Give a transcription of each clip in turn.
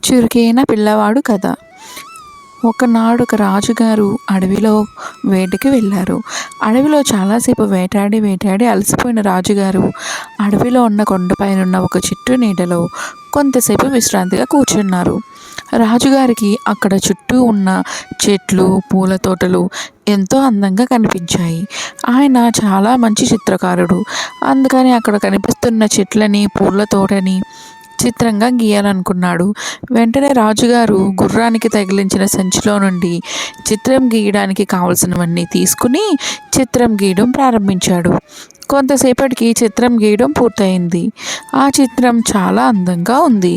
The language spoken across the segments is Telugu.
చురుకైన పిల్లవాడు కథ. ఒకనాడు ఒక రాజుగారు అడవిలో వేటకి వెళ్ళారు. అడవిలో చాలాసేపు వేటాడి వేటాడి అలసిపోయిన రాజుగారు అడవిలో ఉన్న కొండపైనున్న ఒక చెట్టు నీడలో కొంతసేపు విశ్రాంతిగా కూర్చున్నారు. రాజుగారికి అక్కడ చుట్టూ ఉన్న చెట్లు, పూల తోటలు ఎంతో అందంగా కనిపించాయి. ఆయన చాలా మంచి చిత్రకారుడు. అందుకని అక్కడ కనిపిస్తున్న చెట్లని, పూల తోటని చిత్రంగా గీయాలనుకున్నాడు. వెంటనే రాజుగారు గుర్రానికి తగిలించిన సంచిలో నుండి చిత్రం గీయడానికి కావలసినవన్నీ తీసుకుని చిత్రం గీయడం ప్రారంభించాడు. కొంతసేపటికి చిత్రం గీయడం పూర్తయింది. ఆ చిత్రం చాలా అందంగా ఉంది.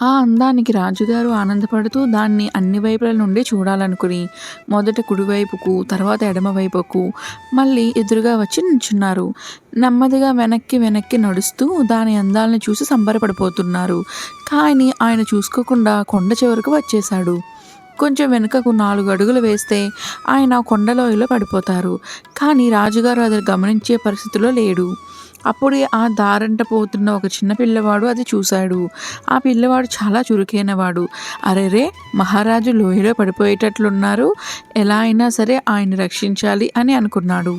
ఆ అందానికి రాజుగారు ఆనందపడుతూ దాన్ని అన్ని వైపుల నుండి చూడాలనుకుని మొదట కుడివైపుకు, తర్వాత ఎడమవైపుకు, మళ్ళీ ఎదురుగా వచ్చి నిల్చున్నారు. నెమ్మదిగా వెనక్కి వెనక్కి నడుస్తూ దాని అందాలను చూసి సంబరపడిపోతున్నారు. కానీ ఆయన చూసుకోకుండా కొండ చివరకు వచ్చేశాడు. కొంచెం వెనుకకు 4 అడుగులు వేస్తే ఆయన కొండలోయలో పడిపోతారు. కానీ రాజుగారు అది గమనించే పరిస్థితిలో లేడు. అప్పుడే ఆ దారంట పోతున్న ఒక చిన్న పిల్లవాడు అది చూశాడు. ఆ పిల్లవాడు చాలా చురుకైనవాడు. అరెరే, మహారాజు లోయలో పడిపోయేటట్లున్నారు, ఎలా అయినా సరే ఆయన్ని రక్షించాలి అని అనుకున్నాడు.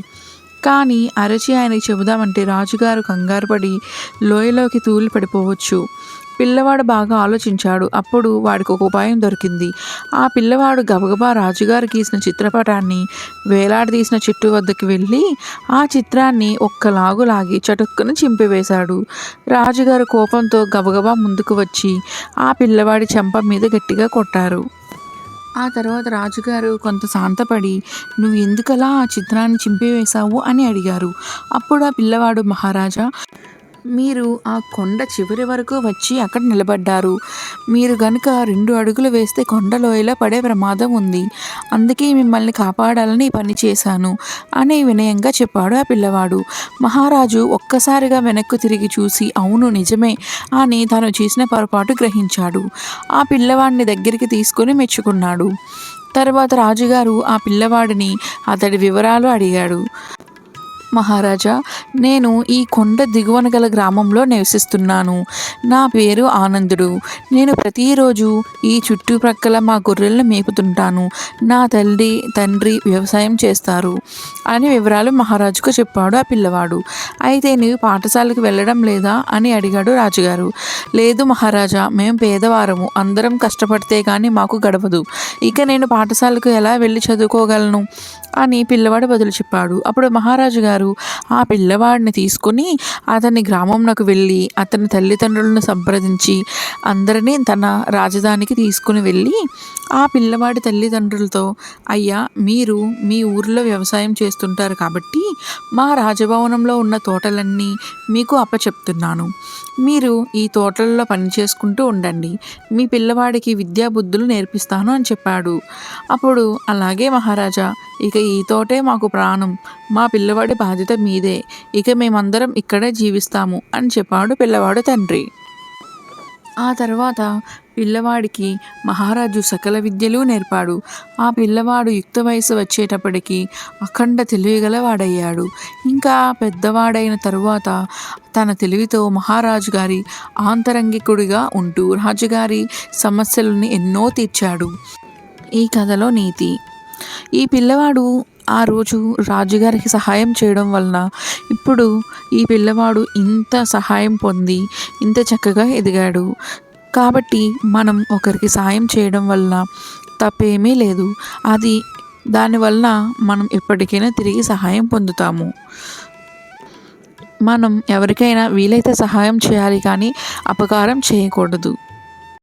కానీ అరచి ఆయనకి చెబుదామంటే రాజుగారు కంగారు పడి లోయలోకి తూలి పడిపోవచ్చు. పిల్లవాడు బాగా ఆలోచించాడు. అప్పుడు వాడికి ఒక ఉపాయం దొరికింది. ఆ పిల్లవాడు గబగబా రాజుగారు గీసిన చిత్రపటాన్ని వేలాడదీసిన చెట్టు వద్దకు వెళ్ళి ఆ చిత్రాన్ని ఒక్కలాగు లాగి చటుక్కున చింపివేశాడు. రాజుగారు కోపంతో గబగబా ముందుకు వచ్చి ఆ పిల్లవాడి చెంప మీద గట్టిగా కొట్టారు. ఆ తర్వాత రాజుగారు కొంత శాంతపడి, "నువ్వు ఎందుకలా ఆ చిత్రాన్ని చింపివేశావు?" అని అడిగారు. అప్పుడు ఆ పిల్లవాడు, "మహారాజా, మీరు ఆ కొండ చివరి వరకు వచ్చి అక్కడ నిలబడ్డారు. మీరు గనుక 2 అడుగులు వేస్తే కొండ లోయలో పడే ప్రమాదం ఉంది. అందుకే మిమ్మల్ని కాపాడాలని ఈ పని చేశాను" అని వినయంగా చెప్పాడు ఆ పిల్లవాడు. మహారాజు ఒక్కసారిగా వెనక్కు తిరిగి చూసి, అవును నిజమే అని తాను చేసిన పొరపాటు గ్రహించాడు. ఆ పిల్లవాడిని దగ్గరికి తీసుకుని మెచ్చుకున్నాడు. తర్వాత రాజుగారు ఆ పిల్లవాడిని అతడి వివరాలు అడిగాడు. "మహారాజా, నేను ఈ కొండ దిగువన గల గ్రామంలో నివసిస్తున్నాను. నా పేరు ఆనందుడు. నేను ప్రతిరోజు ఈ చుట్టుప్రక్కల మా గొర్రెలను మేపుతుంటాను. నా తల్లి, తండ్రి వ్యవసాయం చేస్తారు" అని వివరాలు మహారాజుకు చెప్పాడు ఆ పిల్లవాడు. "అయితే నీవు పాఠశాలకు వెళ్ళడం లేదా?" అని అడిగాడు రాజుగారు. "లేదు మహారాజా, మేము పేదవారము. అందరం కష్టపడితే కానీ మాకు గడవదు. ఇక నేను పాఠశాలకు ఎలా వెళ్ళి చదువుకోగలను" అని పిల్లవాడు బదులు చెప్పాడు. అప్పుడు మహారాజు గారు ఆ పిల్లవాడిని తీసుకుని అతని గ్రామంలోకి వెళ్ళి అతని తల్లిదండ్రులను సంప్రదించి అందరినీ తన రాజధానికి తీసుకుని వెళ్ళి ఆ పిల్లవాడి తల్లిదండ్రులతో, "అయ్యా, మీరు మీ ఊరిలో వ్యవసాయం చేస్తుంటారు కాబట్టి మా రాజభవనంలో ఉన్న తోటలన్నీ మీకు అప్పచెప్తున్నాను. మీరు ఈ తోటలలో పని చేసుకుంటూ ఉండండి. మీ పిల్లవాడికి విద్యాబుద్ధులు నేర్పిస్తాను" అని చెప్పాడు. అప్పుడు, "అలాగే మహారాజా, ఇక ఈ తోటే మాకు ప్రాణం. మా పిల్లవాడి బాధ్యత మీదే. ఇక మేమందరం ఇక్కడే జీవిస్తాము" అని చెప్పాడు పిల్లవాడు తండ్రి. ఆ తర్వాత పిల్లవాడికి మహారాజు సకల విద్యలు నేర్పాడు. ఆ పిల్లవాడు యుక్త వయసు వచ్చేటప్పటికి అఖండ తెలివిగలవాడయ్యాడు. ఇంకా పెద్దవాడైన తరువాత తన తెలివితో మహారాజు గారి ఆంతరంగికుడిగా ఉంటూ రాజుగారి సమస్యలని ఎన్నో తీర్చాడు. ఈ కథలో నీతి: ఈ పిల్లవాడు ఆ రోజు రాజుగారికి సహాయం చేయడం వలన ఇప్పుడు ఈ పిల్లవాడు ఇంత సహాయం పొంది ఇంత చక్కగా ఎదిగాడు. కాబట్టి మనం ఒకరికి సాయం చేయడం వల్ల తప్పేమీ లేదు. దానివల్ల మనం ఎప్పటికైనా తిరిగి సహాయం పొందుతాము. మనం ఎవరికైనా వీలైతే సహాయం చేయాలి, కానీ అపకారం చేయకూడదు.